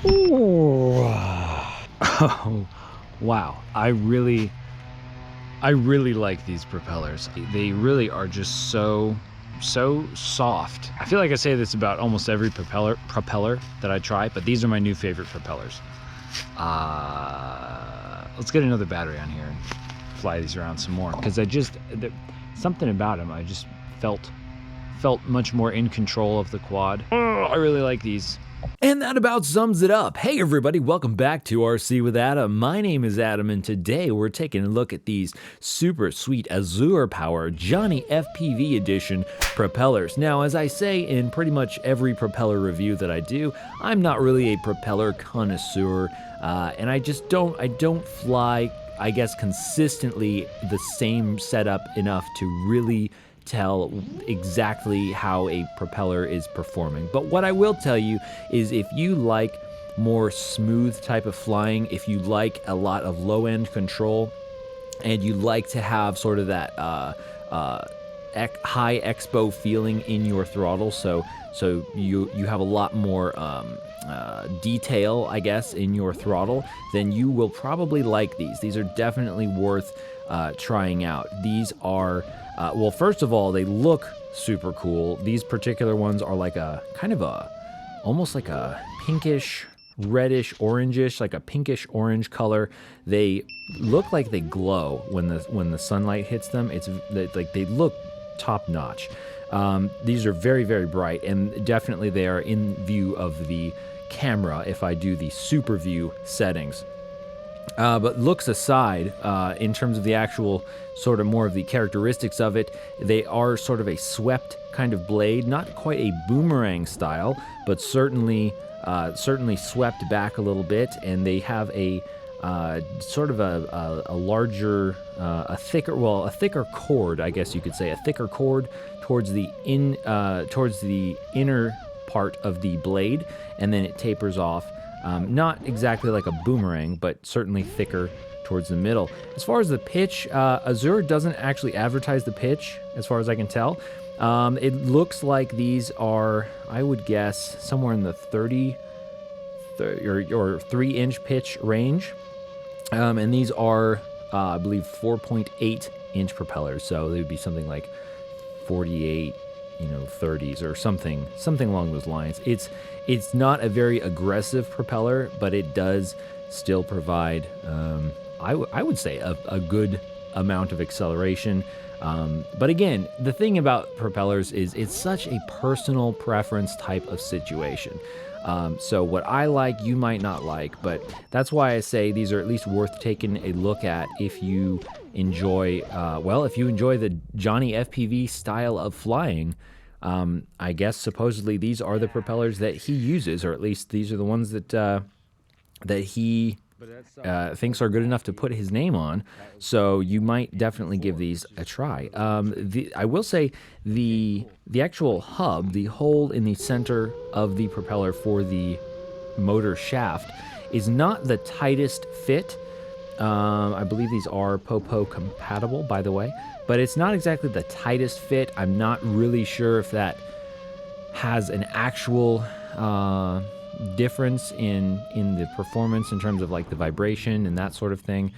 Oh, wow. I really like these propellers. They really are just so soft. I feel like I say this about almost every propeller that I try, but these are my new favorite propellers. Let's get another battery on here and fly these around some more, because something about them, I just felt much more in control of the quad. Oh, I really like these. And that about sums it up. Hey everybody, welcome back to RC with Adam. My name is Adam, and today we're taking a look at these super sweet azurepower JohnnyFPV edition propellers. Now, as I say in pretty much every propeller review that I do, I'm not really a propeller connoisseur, and I don't fly, I guess, consistently the same setup enough to really tell exactly how a propeller is performing. But what I will tell you is, if you like more smooth type of flying, if you like a lot of low-end control, and you like to have sort of that high expo feeling in your throttle, so you have a lot more detail, I guess, in your throttle, then you will probably like these. These are definitely worth trying out. These are well, first of all, they look super cool. These particular ones are like a kind of almost like a pinkish, reddish, orangish, like a pinkish orange color. They look like they glow when the sunlight hits them. It's like they look top notch. These are very, very bright, and definitely they are in view of the camera if I do the super view settings. But looks aside, in terms of the actual sort of more of the characteristics of it, they are sort of a swept kind of blade, not quite a boomerang style, but certainly swept back a little bit, and they have a sort of a larger, a thicker cord, I guess you could say, a thicker cord towards the inner part of the blade, and then it tapers off. Not exactly like a boomerang, but certainly thicker towards the middle. As far as the pitch, Azure doesn't actually advertise the pitch, as far as I can tell. It looks like these are, I would guess, somewhere in the 30 or 3-inch pitch range. And these are, I believe, 4.8-inch propellers, so they would be something like 48, 30s or something along those lines. It's not a very aggressive propeller, but it does still provide, I would say, a good amount of acceleration. But again, the thing about propellers is it's such a personal preference type of situation. So what I like, you might not like, but that's why I say these are at least worth taking a look at if you enjoy, if you enjoy the JohnnyFPV style of flying. I guess supposedly these are the propellers that he uses, or at least these are the ones that he thinks are good enough to put his name on. So you might definitely give these a try. I will say the actual hub, the hole in the center of the propeller for the motor shaft, is not the tightest fit. I believe these are Popo compatible, by the way, but it's not exactly the tightest fit. I'm not really sure if that has an actual difference in the performance in terms of like the vibration and that sort of thing.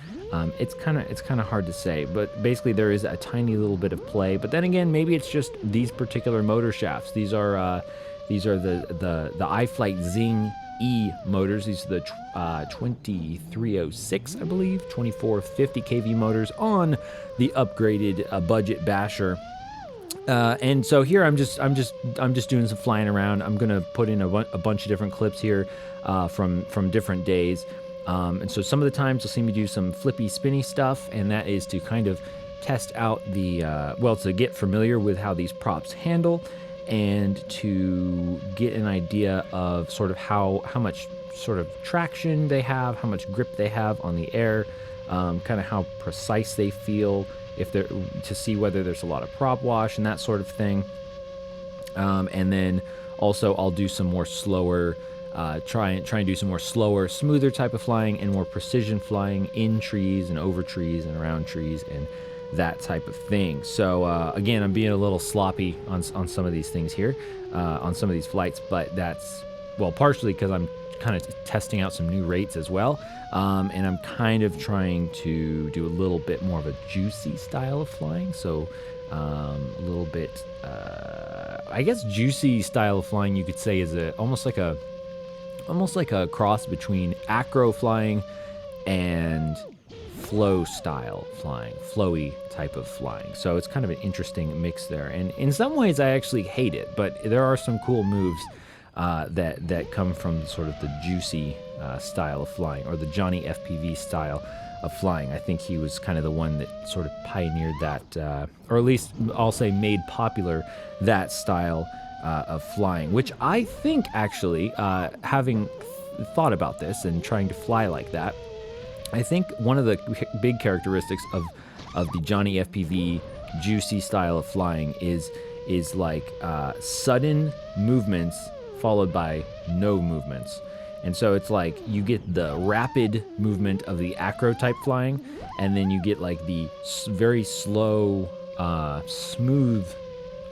It's kind of hard to say, but basically there is a tiny little bit of play. But then again, maybe it's just these particular motor shafts. These are the iFlight Zing E motors. These are the 2306, I believe, 2450 kV motors on the upgraded budget basher. And so here I'm just doing some flying around. I'm gonna put in a bunch of different clips here from different days. And so some of the times you'll see me do some flippy, spinny stuff, and that is to kind of test out the to get familiar with how these props handle, and to get an idea of sort of how much sort of traction they have, how much grip they have on the air, kind of how precise they feel, to see whether there's a lot of prop wash and that sort of thing. And then also I'll do some more slower, try and do some more slower, smoother type of flying and more precision flying in trees and over trees and around trees and that type of thing. So again, I'm being a little sloppy on some of these things here, on some of these flights, but that's, well, partially because I'm kind of testing out some new rates as well. And I'm kind of trying to do a little bit more of a juicy style of flying. So a little bit, I guess juicy style of flying you could say is almost like a cross between acro flying and flow style flying, flowy type of flying. So it's kind of an interesting mix there. And in some ways I actually hate it, but there are some cool moves that come from sort of the juicy style of flying, or the Johnny FPV style of flying. I think he was kind of the one that sort of pioneered that, or at least I'll say made popular that style of flying, which I think actually, having thought about this and trying to fly like that, I think one of the big characteristics of the Johnny FPV juicy style of flying is like sudden movements followed by no movements. And so it's like you get the rapid movement of the acro type flying, and then you get like the very slow, smooth,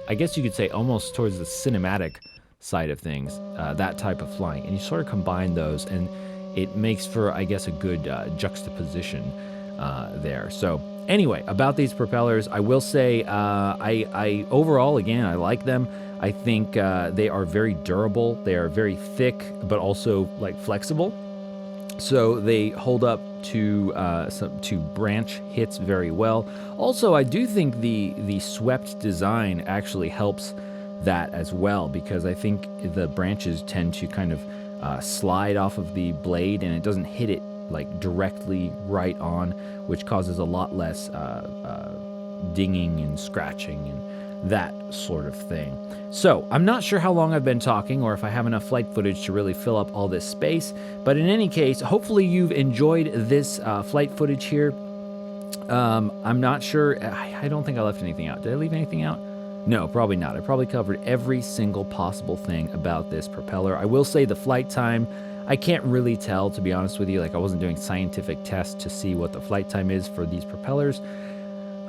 I guess you could say almost towards the cinematic side of things, that type of flying. And you sort of combine those, and it makes for, I guess, a good juxtaposition there. So anyway, about these propellers, I will say I overall, again, I like them. I think they are very durable. They are very thick, but also like flexible. So they hold up to branch hits very well. Also, I do think the swept design actually helps that as well, because I think the branches tend to kind of slide off of the blade, and it doesn't hit it like directly right on, which causes a lot less dinging and scratching and that sort of thing. So I'm not sure how long I've been talking, or if I have enough flight footage to really fill up all this space, but in any case, hopefully you've enjoyed this flight footage here. I'm not sure, I don't think I left anything out. Did I leave anything out? No, probably not. I probably covered every single possible thing about this propeller. I will say the flight time, I can't really tell, to be honest with you. Like, I wasn't doing scientific tests to see what the flight time is for these propellers.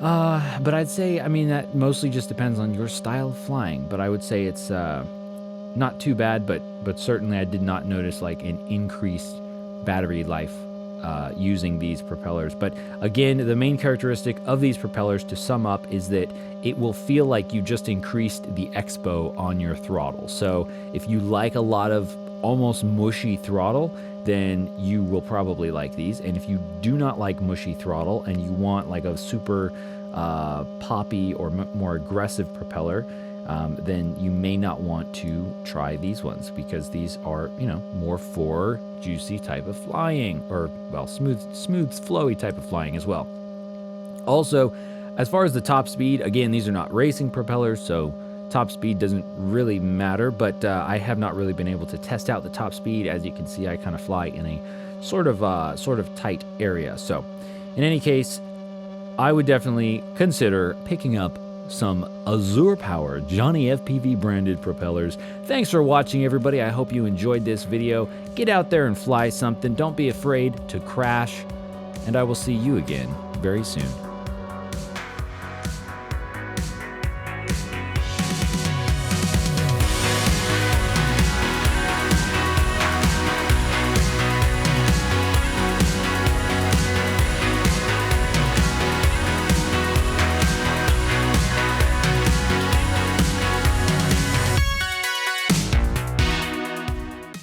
But I'd say, I mean, that mostly just depends on your style of flying. But I would say it's not too bad, but certainly I did not notice like an increased battery life using these propellers. But again, the main characteristic of these propellers, to sum up, is that it will feel like you just increased the expo on your throttle. So if you like a lot of almost mushy throttle, then you will probably like these. And if you do not like mushy throttle and you want like a super poppy or more aggressive propeller, then you may not want to try these ones, because these are, you know, more for juicy type of flying, or well, smooth, flowy type of flying as well. Also, as far as the top speed, again, these are not racing propellers, so top speed doesn't really matter, but I have not really been able to test out the top speed. As you can see, I kind of fly in a sort of tight area. So in any case, I would definitely consider picking up some azurepower Johnny FPV branded propellers. Thanks for watching, everybody. I hope you enjoyed this video. Get out there and fly something. Don't be afraid to crash, and I will see you again very soon.